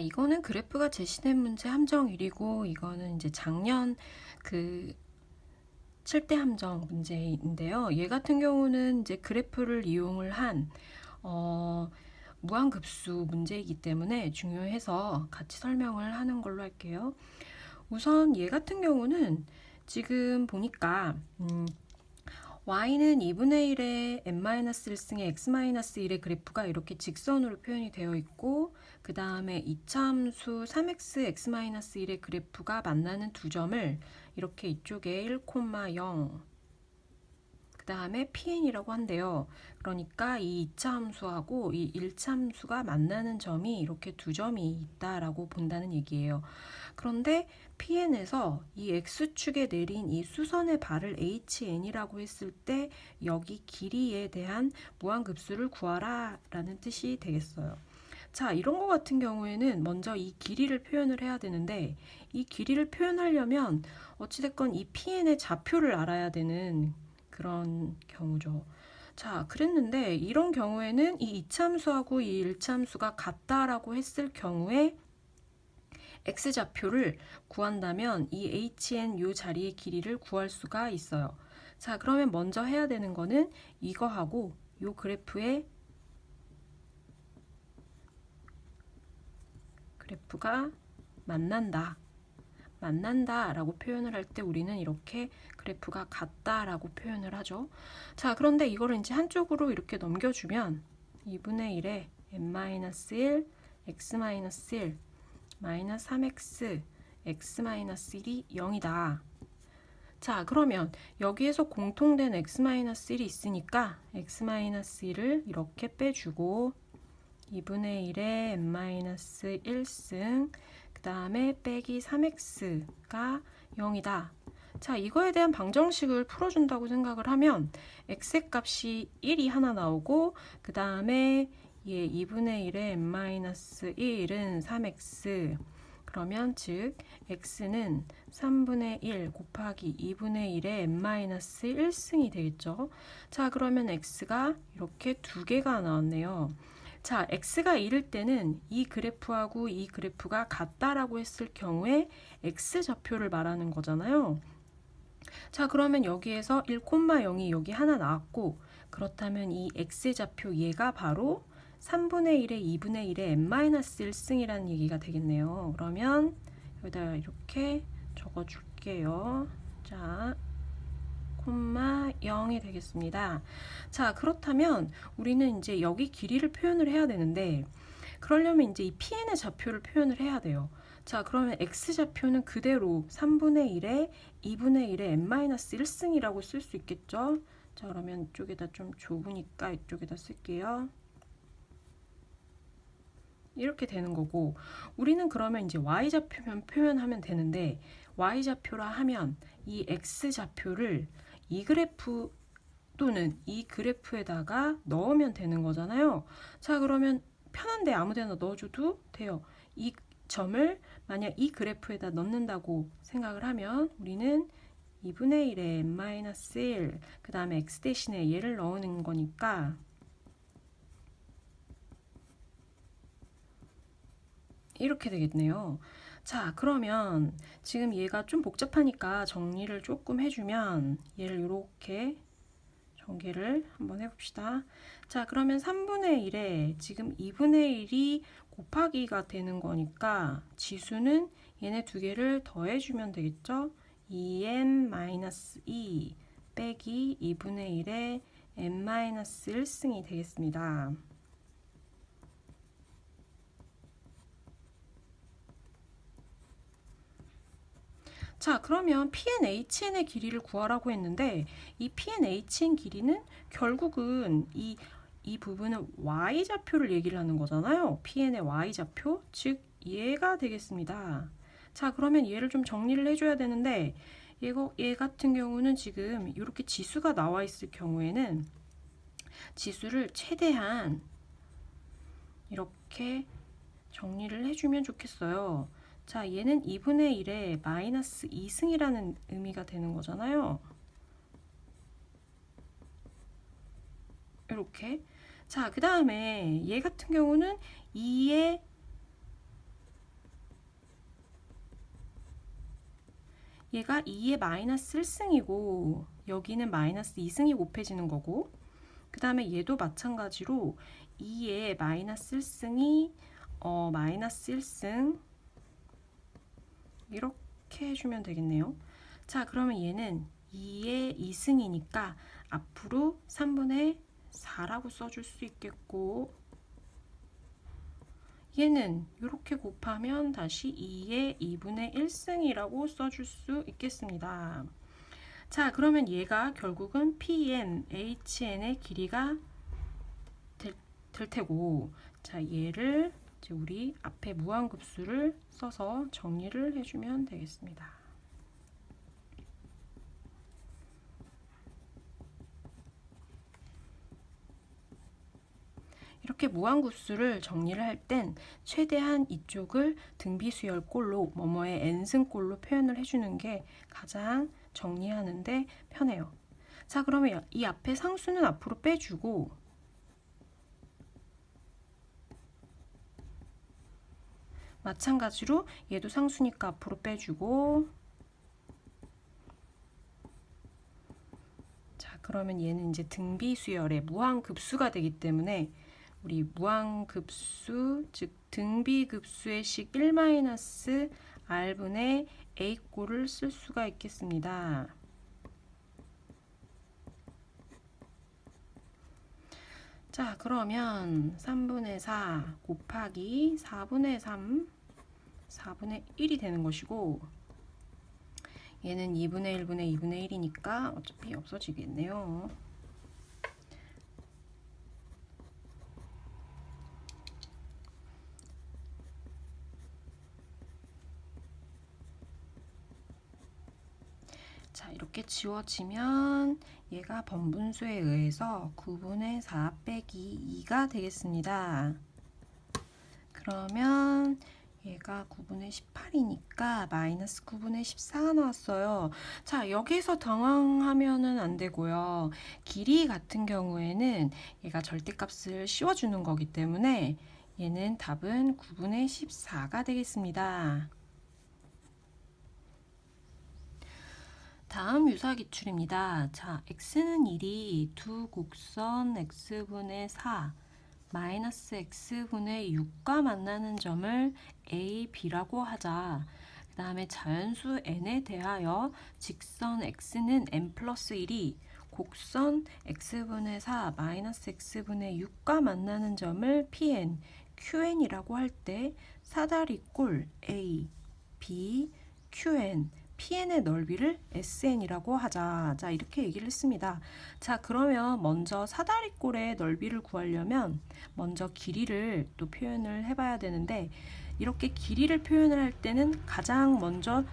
이거는 그래프가 제시된 문제 함정 1이고 이거는 이제 작년 그 7대 함정 문제인데요. 얘 같은 경우는 이제 그래프를 이용을 한 무한급수 문제이기 때문에 중요해서 같이 설명을 하는 걸로 할게요. 우선 얘 같은 경우는 지금 보니까 y는 2분의 1의 n-1승의 x-1의 그래프가 이렇게 직선으로 표현이 되어 있고 그 다음에 이차함수 3x x-1의 그래프가 만나는 두 점을 이렇게 이쪽에 1,0 그 다음에 pn이라고 한대요. 그러니까 이 2차 함수하고 이 1차 함수가 만나는 점이 이렇게 두 점이 있다라고 본다는 얘기예요. 그런데 pn에서 이 x축에 내린 이 수선의 발을 hn이라고 했을 때 여기 길이에 대한 무한급수를 구하라 라는 뜻이 되겠어요. 자, 이런 거 같은 경우에는 먼저 이 길이를 표현을 해야 되는데 이 길이를 표현하려면 어찌됐건 이 pn의 좌표를 알아야 되는 그런 경우죠. 자, 그랬는데 이런 경우에는 이 이차함수하고 이 일차함수가 같다라고 했을 경우에 x좌표를 구한다면 이 hn 요 자리의 길이를 구할 수가 있어요. 자, 그러면 먼저 해야 되는 거는 이거하고 요 그래프가 만난다 라고 표현을 할 때 우리는 이렇게 그래프가 같다라고 표현을 하죠. 자, 그런데 이거를 이제 한쪽으로 이렇게 넘겨주면 2분의 1에 n-1 x-1 마이너스 3x x-1이 0이다. 자, 그러면 여기에서 공통된 x-1이 있으니까 x-1을 이렇게 빼주고 2분의 1에 n-1승 그 다음에 빼기 3x가 0이다. 자, 이거에 대한 방정식을 풀어준다고 생각을 하면 x의 값이 1이 하나 나오고 그 다음에 2분의 1에 n-1은 3x 그러면 즉 x는 3분의 1 곱하기 2분의 1에 n-1승이 되겠죠. 자, 그러면 x가 이렇게 두 개가 나왔네요. 자, x가 1일 때는 이 그래프하고 이 그래프가 같다라고 했을 경우에 x좌표를 말하는 거잖아요. 자, 그러면 여기에서 1,0이 여기 하나 나왔고 그렇다면 이 x좌표 얘가 바로 3분의 1에 2분의 1에 n-1승이라는 얘기가 되겠네요. 그러면 여기다 이렇게 적어줄게요. 자, 0이 되겠습니다. 자, 그렇다면 우리는 이제 여기 길이를 표현을 해야 되는데 그러려면 이제 이 pn의 좌표를 표현을 해야 돼요. 자, 그러면 x좌표는 그대로 3분의 1에 2분의 1에 n-1승이라고 쓸 수 있겠죠? 자, 그러면 이쪽에다 좀 좁으니까 이쪽에다 쓸게요. 이렇게 되는 거고 우리는 그러면 이제 y좌표만 표현하면 되는데 y좌표라 하면 이 x좌표를 이 그래프 또는 이 그래프에다가 넣으면 되는 거잖아요. 자, 그러면 편한데 아무 데나 넣어줘도 돼요. 이 점을 만약 이 그래프에다 넣는다고 생각을 하면 우리는 2분의 1에 n-1 그 다음에 x 대신에 얘를 넣는 거니까 이렇게 되겠네요. 자, 그러면 지금 얘가 좀 복잡하니까 정리를 조금 해주면 얘를 이렇게 전개를 한번 해봅시다. 자, 그러면 3분의 1에 지금 2분의 1이 곱하기가 되는 거니까 지수는 얘네 두 개를 더해주면 되겠죠? 2n-2 빼기 2분의 1에 n-1승이 되겠습니다. 자, 그러면 PNHN의 길이를 구하라고 했는데 이 PNHN 길이는 결국은 이 부분은 y좌표를 얘기를 하는 거잖아요. PN의 y좌표, 즉 얘가 되겠습니다. 자, 그러면 얘를 좀 정리를 해줘야 되는데 얘 같은 경우는 지금 이렇게 지수가 나와 있을 경우에는 지수를 최대한 이렇게 정리를 해주면 좋겠어요. 자, 얘는 2분의 1에 마이너스 2승이라는 의미가 되는 거잖아요. 이렇게. 자, 그 다음에 얘 같은 경우는 2의 얘가 2의 마이너스 1승이고 여기는 마이너스 2승이 곱해지는 거고, 그 다음에 얘도 마찬가지로 2의 마이너스 1승이 마이너스 1승 이렇게 해주면 되겠네요. 자, 그러면 얘는 2의 2승이니까 앞으로 3분의 4라고 써줄 수 있겠고, 얘는 이렇게 곱하면 다시 2의 2분의 1승이라고 써줄 수 있겠습니다. 자, 그러면 얘가 결국은 PN, HN의 길이가 될 테고, 자, 얘를 이제 우리 앞에 무한급수를 써서 정리를 해주면 되겠습니다. 이렇게 무한급수를 정리를 할 땐 최대한 이쪽을 등비수열꼴로 뭐뭐의 n승꼴로 표현을 해주는 게 가장 정리하는데 편해요. 자, 그러면 이 앞에 상수는 앞으로 빼주고, 마찬가지로 얘도 상수니까 앞으로 빼주고, 자, 그러면 얘는 이제 등비수열의 무한급수가 되기 때문에 우리 무한급수, 즉 등비급수의 식 1-r분의 a꼴을 쓸 수가 있겠습니다. 자, 그러면 3분의 4 곱하기 4분의 3, 4분의 1이 되는 것이고, 얘는 2분의 1분의 2분의 1이니까 어차피 없어지겠네요. 자, 이렇게 지워지면 얘가 번분수에 의해서 9분의 4 빼기 2가 되겠습니다. 그러면 얘가 9분의 18이니까 마이너스 9분의 14가 나왔어요. 자, 여기서 당황하면은 안 되고요. 길이 같은 경우에는 얘가 절대값을 씌워주는 거기 때문에 얘는 답은 9분의 14가 되겠습니다. 다음 유사기출입니다. 자, x는 1이 두 곡선 x분의 4 마이너스 x분의 6과 만나는 점을 a, b라고 하자. 그 다음에 자연수 n에 대하여 직선 x는 n 플러스 1이 곡선 x분의 4 마이너스 x분의 6과 만나는 점을 pn, qn이라고 할 때 사다리꼴 a, b, qn PN의 넓이를 SN이라고 하자. 자, 이렇게 얘기를 했습니다. 자, 그러면 먼저 사다리꼴의 넓이를 구하려면 먼저 길이를 또 표현을 해봐야 되는데, 이렇게 길이를 표현을 할 때는 가장 먼저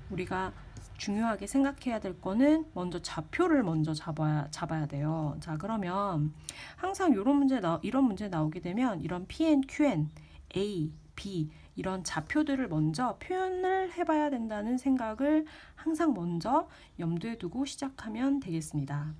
우리가 중요하게 생각해야 될 거는 먼저 좌표를 먼저 잡아야 돼요. 자, 그러면 항상 이런 문제 나오게 되면 이런 PN, QN, A, B 이런 좌표들을 먼저 표현을 해봐야 된다는 생각을 항상 먼저 염두에 두고 시작하면 되겠습니다.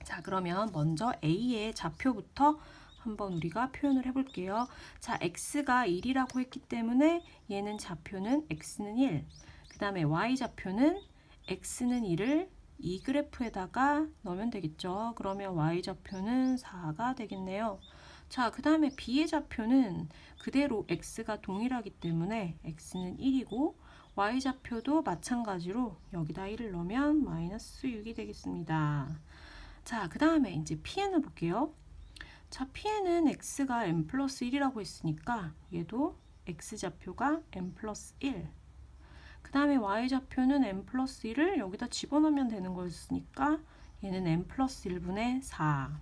자, 그러면 먼저 A의 좌표부터 한번 우리가 표현을 해볼게요. 자, X가 1이라고 했기 때문에 얘는 좌표는 X는 1, 그 다음에 Y좌표는 X는 1을 이 그래프에다가 넣으면 되겠죠. 그러면 Y좌표는 4가 되겠네요. 자, 그 다음에 B의 좌표는 그대로 X가 동일하기 때문에 X는 1이고 Y좌표도 마찬가지로 여기다 1을 넣으면 마이너스 6이 되겠습니다. 자, 그 다음에 이제 PN을 볼게요. 자, PN은 X가 n 플러스 1이라고 했으니까 얘도 X좌표가 n 플러스 1. 그 다음에 Y좌표는 n 플러스 1을 여기다 집어넣으면 되는 거였으니까 얘는 n 플러스 1분의 4.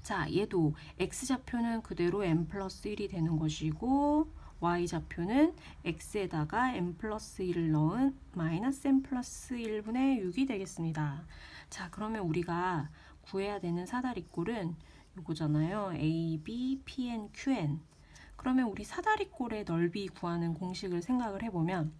자, 얘도 X좌표는 그대로 n 플러스 1이 되는 것이고 Y좌표는 X에다가 n 플러스 1을 넣은 마이너스 n 플러스 1분의 6이 되겠습니다. 자, 그러면 우리가 구해야 되는 사다리꼴은 요거잖아요. A, B, P, N, Q, N. 그러면 우리 사다리꼴의 넓이 구하는 공식을 생각을 해보면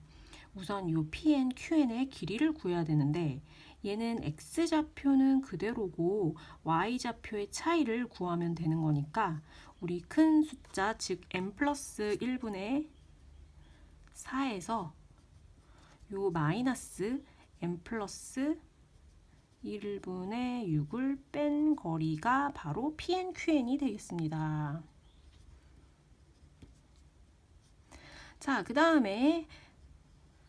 우선 이 P, N, Q, N의 길이를 구해야 되는데 얘는 X좌표는 그대로고 Y좌표의 차이를 구하면 되는 거니까 우리 큰 숫자 즉 n 플러스 1분의 4에서 요 마이너스 n 플러스 1분의 6을 뺀 거리가 바로 PN, QN이 되겠습니다. 자, 그 다음에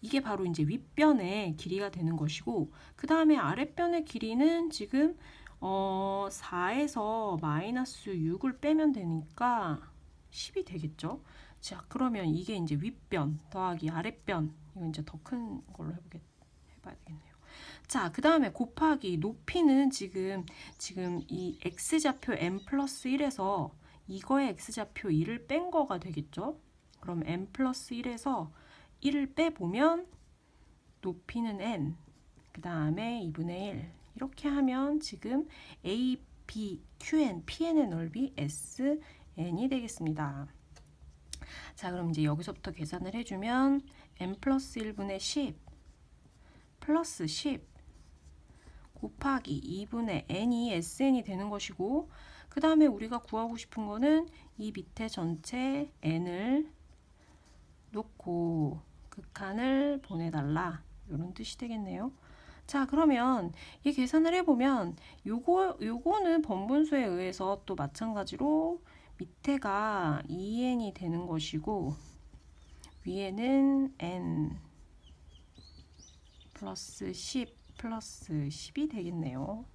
이게 바로 이제 윗변의 길이가 되는 것이고, 그 다음에 아랫변의 길이는 지금 4에서 마이너스 6을 빼면 되니까 10이 되겠죠. 자, 그러면 이게 이제 윗변 더하기 아랫변, 이거 이제 더 큰 걸로 해봐야 되겠네요. 자, 그 다음에 곱하기 높이는 지금 이 x좌표 n 플러스 1에서 이거의 x좌표 1을 뺀 거가 되겠죠. 그럼 n 플러스 1에서 1을 빼보면 높이는 n, 그 다음에 2분의 1 이렇게 하면 지금 a, b, qn, pn의 넓이 sn이 되겠습니다. 자, 그럼 이제 여기서부터 계산을 해주면 n 플러스 1분의 10 플러스 10 곱하기 2분의 n이 sn이 되는 것이고, 그 다음에 우리가 구하고 싶은 거는 이 밑에 전체 n을 놓고 극한을 보내달라, 이런 뜻이 되겠네요. 자, 그러면 이 계산을 해보면 요거는 번분수에 의해서 또 마찬가지로 밑에가 2n이 되는 것이고 위에는 n 플러스 10 플러스 10이 되겠네요.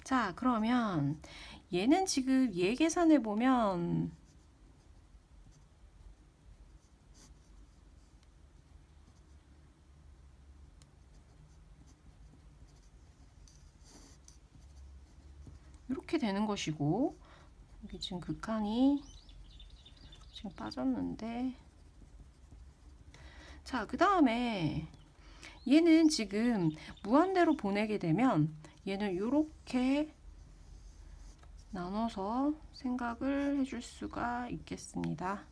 자, 그러면 얘는 지금 얘 계산해 보면 이렇게 되는 것이고, 여기 지금 극한이 지금 빠졌는데, 자, 그 다음에 얘는 지금 무한대로 보내게 되면 얘는 이렇게 나눠서 생각을 해줄 수가 있겠습니다.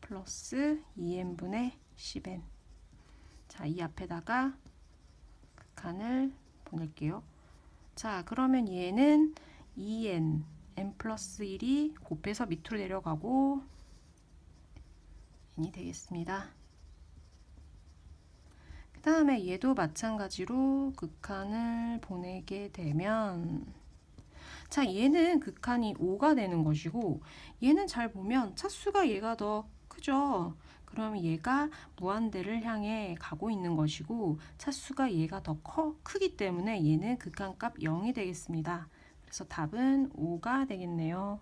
플러스 2n분의 10n. 자, 이 앞에다가 극한을 보낼게요. 자, 그러면 얘는 2n, n 플러스 1이 곱해서 밑으로 내려가고 n이 되겠습니다. 그 다음에 얘도 마찬가지로 극한을 보내게 되면, 자, 얘는 극한이 5가 되는 것이고 얘는 잘 보면 차수가 얘가 더 크죠. 그럼 얘가 무한대를 향해 가고 있는 것이고 차수가 얘가 더 크기 때문에 얘는 극한값 0이 되겠습니다. 그래서 답은 5가 되겠네요.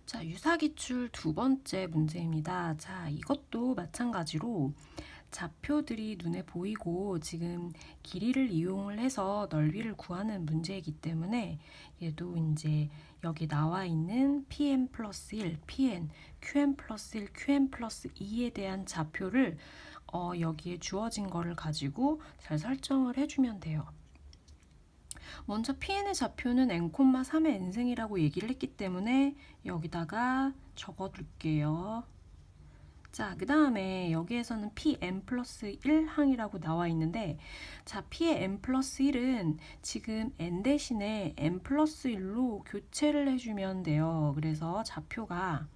자, 유사기출 두 번째 문제입니다. 자, 이것도 마찬가지로 좌표들이 눈에 보이고 지금 길이를 이용을 해서 넓이를 구하는 문제이기 때문에 얘도 이제 여기 나와 있는 pn 플러스 1, pn, qn 플러스 1, qn 플러스 2에 대한 좌표를 여기에 주어진 거를 가지고 잘 설정을 해주면 돼요. 먼저 pn의 좌표는 n,3의 n승이라고 얘기를 했기 때문에 여기다가 적어둘게요. 자, 그 다음에 여기에서는 pn 플러스 1항이라고 나와 있는데, 자, p의 n 플러스 1은 지금 n 대신에 n 플러스 1로 교체를 해주면 돼요. 그래서 좌표가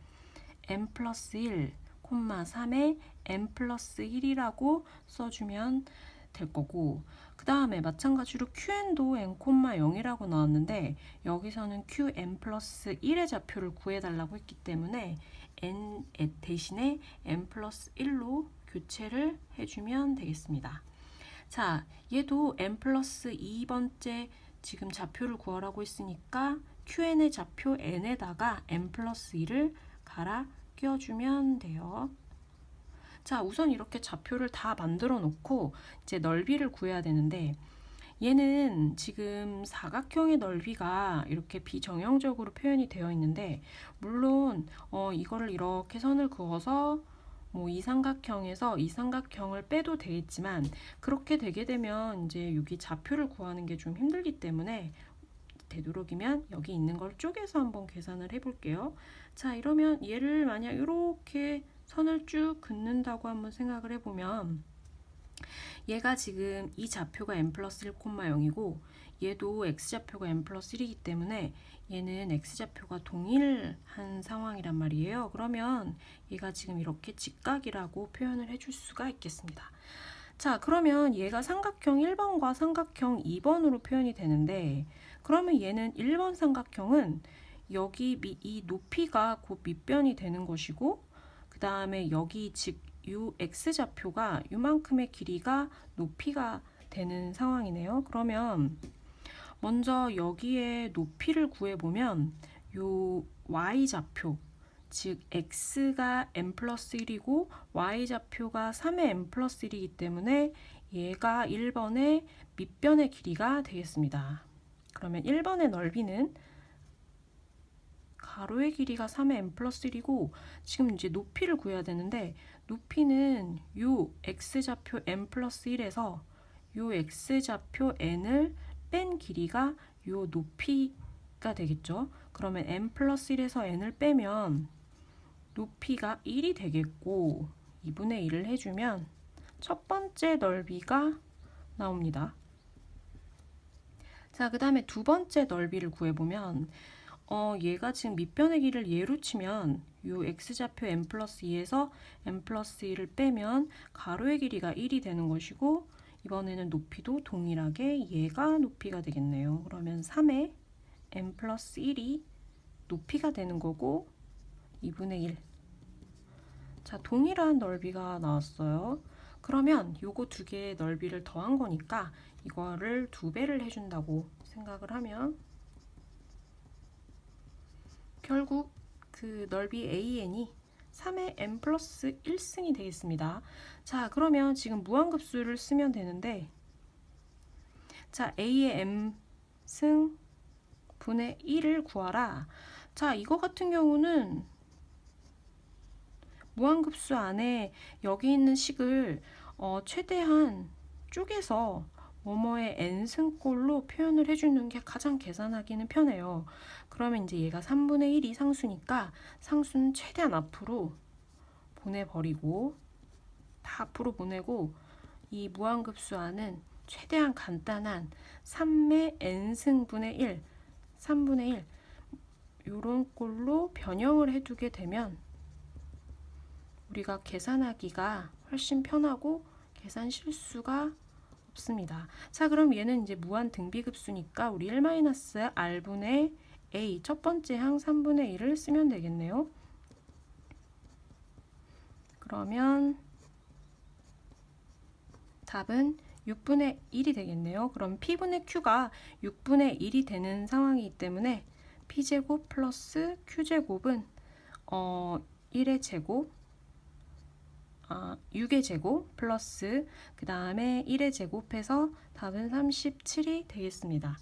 n 플러스 1, 3에 n 플러스 1이라고 써주면 될 거고, 그 다음에 마찬가지로 qn도 n,0이라고 나왔는데 여기서는 qn 플러스 1의 좌표를 구해달라고 했기 때문에 n 대신에 n 플러스 1로 교체를 해주면 되겠습니다. 자, 얘도 n 플러스 2번째 지금 좌표를 구하라고 했으니까 qn의 좌표 n에다가 n 플러스 2를 갈아 끼워주면 돼요. 자, 우선 이렇게 좌표를 다 만들어 놓고 이제 넓이를 구해야 되는데, 얘는 지금 사각형의 넓이가 이렇게 비정형적으로 표현이 되어 있는데, 물론 이거를 이렇게 선을 그어서 뭐 이 삼각형에서 이 삼각형을 빼도 되겠지만, 그렇게 되게 되면 이제 여기 좌표를 구하는 게 좀 힘들기 때문에 되도록이면 여기 있는 걸 쪼개서 한번 계산을 해 볼게요. 자, 이러면 얘를 만약 이렇게 선을 쭉 긋는다고 한번 생각을 해보면, 얘가 지금 이 좌표가 n 플러스 1, 0이고 얘도 x좌표가 n 플러스 1이기 때문에 얘는 x좌표가 동일한 상황이란 말이에요. 그러면 얘가 지금 이렇게 직각이라고 표현을 해줄 수가 있겠습니다. 자, 그러면 얘가 삼각형 1번과 삼각형 2번으로 표현이 되는데, 그러면 얘는 1번 삼각형은 여기 이 높이가 곧 밑변이 되는 것이고, 그 다음에 여기 즉 요 x좌표가 요만큼의 길이가 높이가 되는 상황이네요. 그러면 먼저 여기에 높이를 구해보면 요 y좌표, 즉 x가 n 플러스 1이고 y좌표가 3의 n 플러스 1이기 때문에 얘가 1번의 밑변의 길이가 되겠습니다. 그러면 1번의 넓이는 가로의 길이가 3의 n 플러스 1이고 지금 이제 높이를 구해야 되는데 높이는 요 x좌표 n 플러스 1에서 요 x좌표 n을 뺀 길이가 요 높이가 되겠죠. 그러면 n 플러스 1에서 n을 빼면 높이가 1이 되겠고 2분의 1을 해주면 첫 번째 넓이가 나옵니다. 자, 그 다음에 두 번째 넓이를 구해보면 얘가 지금 밑변의 길이를 얘로 치면 요 x좌표 n 플러스 2에서 n 플러스 1을 빼면 가로의 길이가 1이 되는 것이고 이번에는 높이도 동일하게 얘가 높이가 되겠네요. 그러면 3의 n 플러스 1이 높이가 되는 거고 2분의 1. 자, 동일한 넓이가 나왔어요. 그러면 요거 두 개의 넓이를 더한 거니까 이거를 2배를 해준다고 생각을 하면 결국 그 넓이 AN이 3의 n 플러스 1승이 되겠습니다. 자, 그러면 지금 무한급수를 쓰면 되는데 자, A의 m승 분의 1을 구하라. 자, 이거 같은 경우는 무한급수 안에 여기 있는 식을 최대한 쪼개서 뭐뭐의 n승꼴로 표현을 해주는 게 가장 계산하기는 편해요. 그러면 이제 얘가 3분의 1이 상수니까 상수는 최대한 앞으로 보내버리고 다 앞으로 보내고 이 무한급수 안은 최대한 간단한 3의 n승분의 1, 3분의 1 요런 꼴로 변형을 해두게 되면 우리가 계산하기가 훨씬 편하고 계산 실수가 없습니다. 자, 그럼 얘는 이제 무한 등비급수니까 우리 1-r분의 a 첫 번째 항 3분의 1을 쓰면 되겠네요. 그러면 답은 6분의 1이 되겠네요. 그럼 p분의 q가 6분의 1이 되는 상황이기 때문에 p제곱 플러스 q제곱은 1의 제곱 6의 제곱 플러스 그 다음에 1의 제곱해서 답은 37이 되겠습니다.